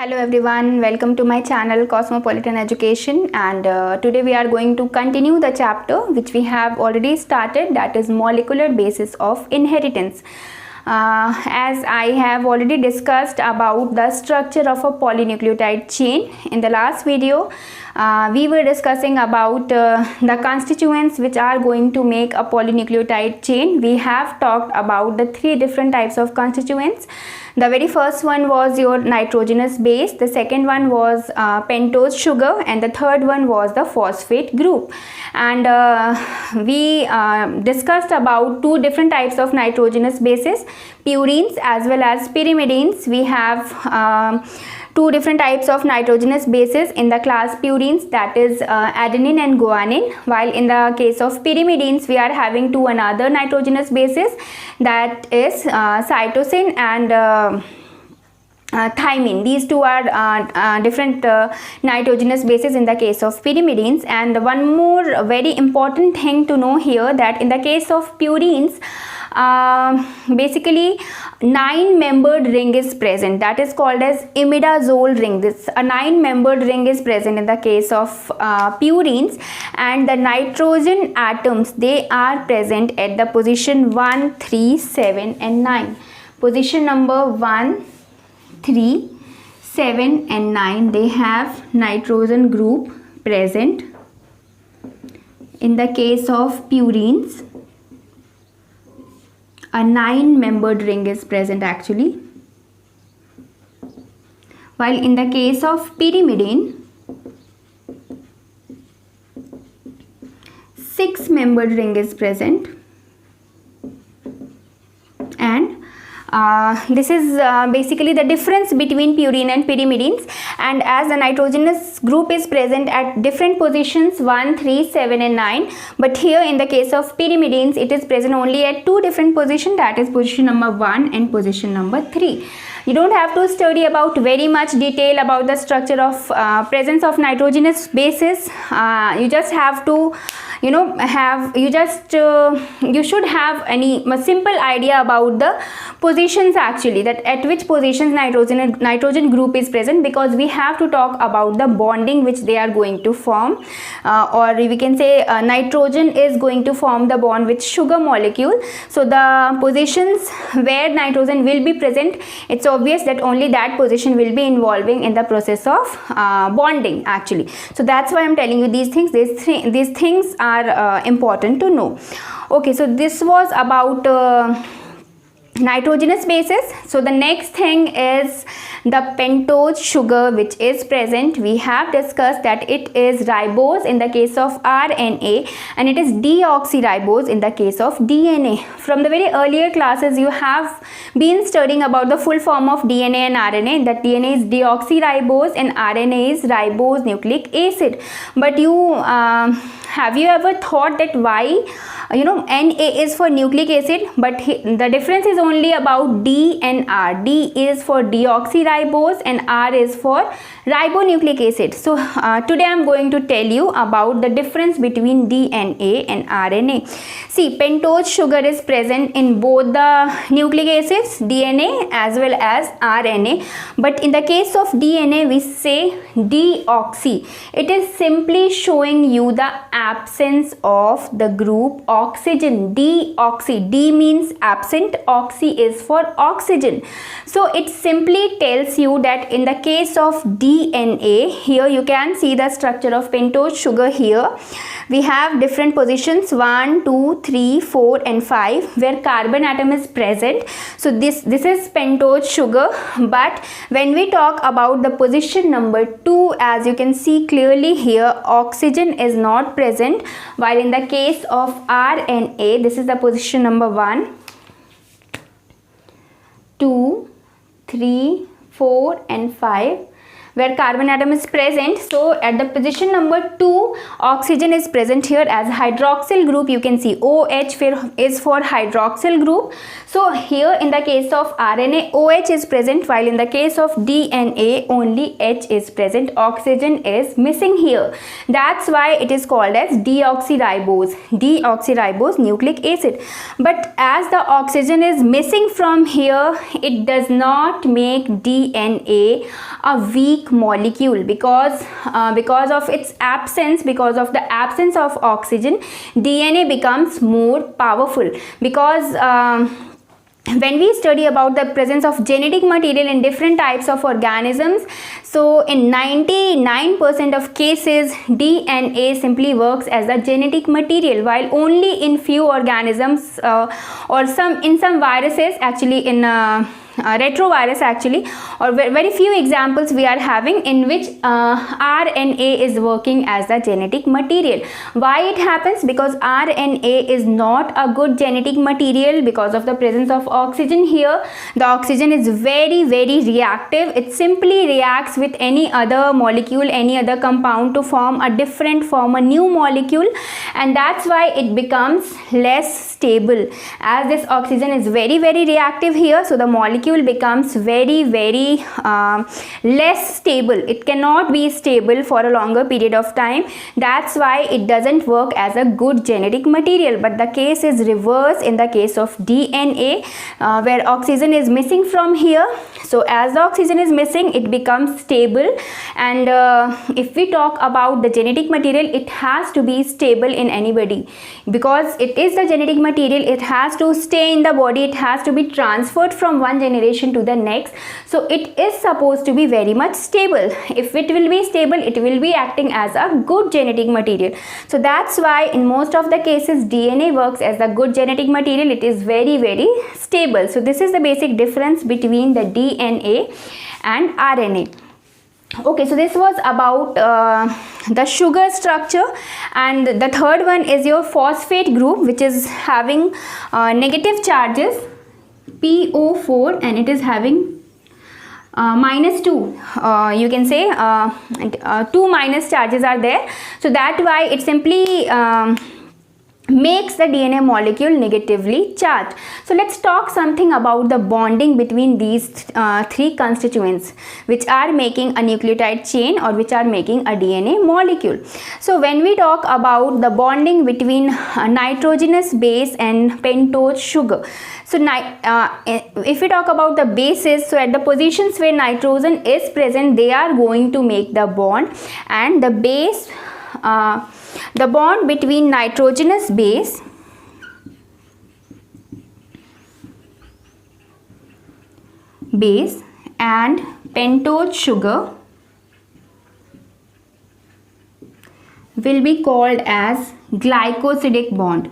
Hello everyone, welcome to my channel Cosmopolitan Education, and today we are going to continue the chapter which we have already started, that is molecular basis of inheritance. As I have already discussed about the structure of a polynucleotide chain in the last video, we were discussing about the constituents which are going to make a polynucleotide chain. We have talked about the three different types of constituents. The very first one was your nitrogenous base, the second one was pentose sugar, and the third one was the phosphate group. And we discussed about two different types of nitrogenous bases, purines as well as pyrimidines. We have two different types of nitrogenous bases in the class purines, that is adenine and guanine, while in the case of pyrimidines we are having two another nitrogenous bases, that is cytosine and thymine. These two are different nitrogenous bases in the case of pyrimidines. And one more very important thing to know here, that in the case of purines, basically 9-membered ring is present, that is called as imidazole ring. This a 9-membered ring is present in the case of purines, and the nitrogen atoms, they are present at the position 1, 3, 7 and 9. Position number 1, 3, 7 and 9, they have nitrogen group present. In the case of purines, a 9-membered ring is present actually, while in the case of pyrimidine, 6-membered ring is present. And this is basically the difference between purine and pyrimidines, and as the nitrogenous group is present at different positions 1, 3, 7 and 9, but here in the case of pyrimidines it is present only at two different positions, that is position number 1 and position number 3. You don't have to study about very much detail about the structure of presence of nitrogenous bases. You just have to you should have a simple idea about the positions actually, that at which positions nitrogen group is present, because we have to talk about the bonding which they are going to form, or we can say nitrogen is going to form the bond with sugar molecule. So the positions where nitrogen will be present, it's obvious that only that position will be involving in the process of bonding actually. So that's why I'm telling you these things. These things are important to know. Okay, so this was about nitrogenous bases. So the next thing is the pentose sugar which is present. We have discussed that it is ribose in the case of RNA, and it is deoxyribose in the case of DNA. From the very earlier classes you have been studying about the full form of DNA and RNA, that DNA is deoxyribose and RNA is ribose nucleic acid. But have you ever thought that why Na is for nucleic acid, but the difference is only about D and R. D is for deoxyribose and R is for ribonucleic acid. So today I am going to tell you about the difference between DNA and RNA. See, pentose sugar is present in both the nucleic acids, DNA as well as RNA, but in the case of DNA we say deoxy. It is simply showing you the absence of the group oxygen. Deoxy, D means absent, oxy is for oxygen. So it simply tells you that in the case of DNA, here you can see the structure of pentose sugar. Here we have different positions 1, 2, 3, 4 and 5 where carbon atom is present. So this is pentose sugar, but when we talk about the position number 2, as you can see clearly here, oxygen is not present, while in the case of RNA, this is the position number 1, 2, 3, 4 and 5, where carbon atom is present. So at the position number 2, oxygen is present here as hydroxyl group. You can see OH is for hydroxyl group. So here in the case of RNA, OH is present, while in the case of DNA only H is present. Oxygen is missing here. That's why it is called as deoxyribose. Deoxyribose nucleic acid. But as the oxygen is missing from here, it does not make DNA a weak molecule, because of its absence, because of the absence of oxygen, DNA becomes more powerful. Because when we study about the presence of genetic material in different types of organisms, so in 99% of cases DNA simply works as a genetic material, while only in few organisms or in some viruses, actually in retrovirus actually, or very few examples we are having in which RNA is working as a genetic material. Why it happens? Because RNA is not a good genetic material because of the presence of oxygen here. The oxygen is very reactive. It simply reacts with any other molecule, any other compound to form a new molecule, and that's why it becomes less stable. As this oxygen is very reactive here, so the molecule becomes very less stable. It cannot be stable for a longer period of time. That's why it doesn't work as a good genetic material. But the case is reverse in the case of DNA, where oxygen is missing from here. So as the oxygen is missing, it becomes stable. And if we talk about the genetic material, it has to be stable in anybody, because it is the genetic material. It has to stay in the body. It has to be transferred from one generation to the next. So it is supposed to be very much stable. If it will be stable, it will be acting as a good genetic material. So that's why in most of the cases DNA works as a good genetic material. It is very stable. So this is the basic difference between the DNA and RNA. Okay, so this was about the sugar structure, and the third one is your phosphate group, which is having negative charges PO4, and it is having -2. You can say 2 minus charges are there. So that why it simply makes the DNA molecule negatively charged. So let's talk something about the bonding between these three constituents which are making a nucleotide chain or which are making a DNA molecule. So when we talk about the bonding between nitrogenous base and pentose sugar, so if we talk about the bases, so at the positions where nitrogen is present, they are going to make the bond, and the base the bond between nitrogenous base and pentose sugar will be called as glycosidic bond.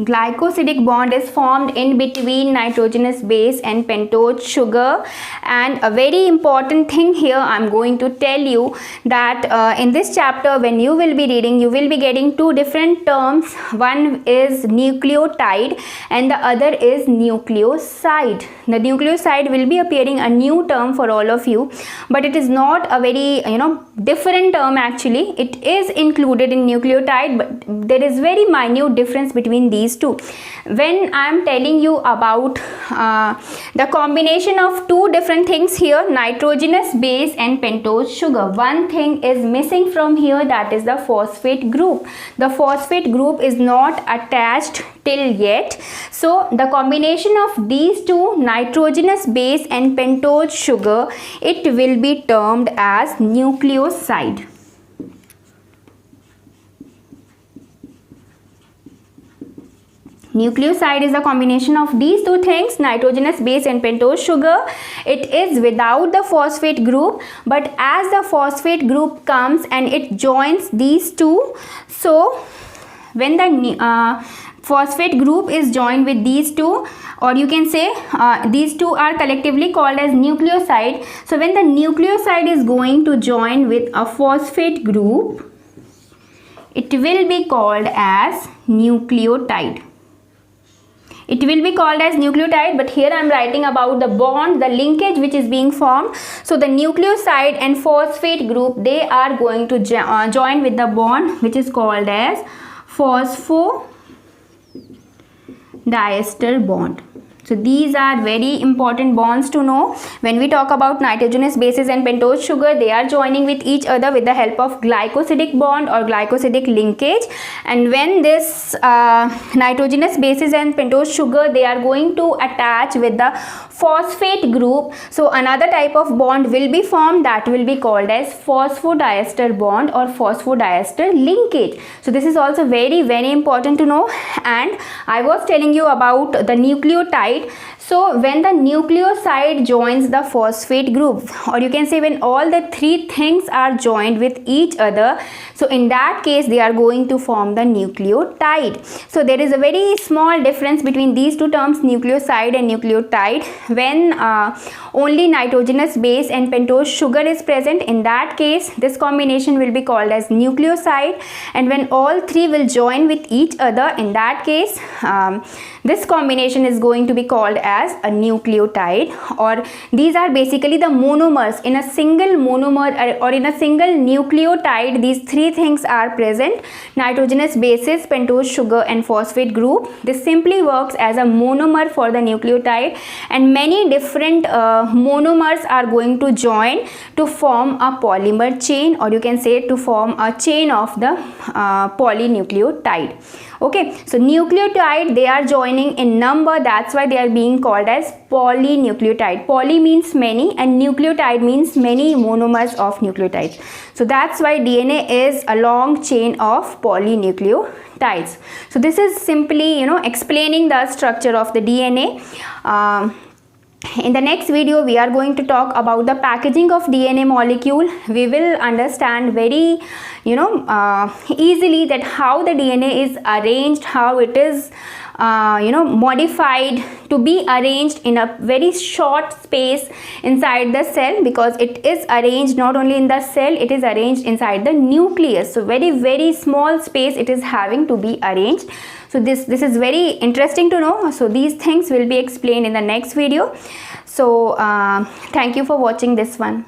Glycosidic bond is formed in between nitrogenous base and pentose sugar. And a very important thing here, I'm going to tell you that in this chapter, when you will be reading, you will be getting two different terms. One is nucleotide and the other is nucleoside. The nucleoside will be appearing a new term for all of you, but it is not a very different term actually. It is included in nucleotide, but there is very minute difference between these two. When I am telling you about the combination of two different things here, nitrogenous base and pentose sugar, one thing is missing from here, that is the phosphate group. The phosphate group is not attached till yet. So the combination of these two, nitrogenous base and pentose sugar, it will be termed as nucleoside. Nucleoside is a combination of these two things, nitrogenous base and pentose sugar. It is without the phosphate group, but as the phosphate group comes and it joins these two, so when the phosphate group is joined with these two, or you can say these two are collectively called as nucleoside. So when the nucleoside is going to join with a phosphate group, it will be called as nucleotide. it will be called as nucleotide, but here I am writing about the bond, the linkage which is being formed. So the nucleoside and phosphate group, they are going to join with the bond which is called as phosphodiester bond. So these are very important bonds to know. When we talk about nitrogenous bases and pentose sugar, they are joining with each other with the help of glycosidic bond or glycosidic linkage. And when this nitrogenous bases and pentose sugar, they are going to attach with the phosphate group, so another type of bond will be formed that will be called as phosphodiester bond or phosphodiester linkage. So this is also very important to know. And I was telling you about the nucleotide. So when the nucleoside joins the phosphate group, or you can say when all the three things are joined with each other, so in that case they are going to form the nucleotide. So there is a very small difference between these two terms, nucleoside and nucleotide. When only nitrogenous base and pentose sugar is present, in that case this combination will be called as nucleoside. And when all three will join with each other, in that case this combination is going to be called as a nucleotide. Or these are basically the monomers. In a single monomer or in a single nucleotide, these three things are present: nitrogenous bases, pentose sugar and phosphate group. This simply works as a monomer for the nucleotide, and many different monomers are going to join to form a polymer chain, or you can say to form a chain of the polynucleotide. Okay, so nucleotide, they are joining in number, that's why they are being called as polynucleotide. Poly means many and nucleotide means many monomers of nucleotides. So that's why DNA is a long chain of polynucleotides. So this is simply, explaining the structure of the DNA. In the next video, we are going to talk about the packaging of DNA molecule. We will understand very, easily that how the DNA is arranged, how it is, modified to be arranged in a very short space inside the cell, because it is arranged not only in the cell, it is arranged inside the nucleus. So very small space it is having to be arranged. So this is very interesting to know. So these things will be explained in the next video. So thank you for watching this one.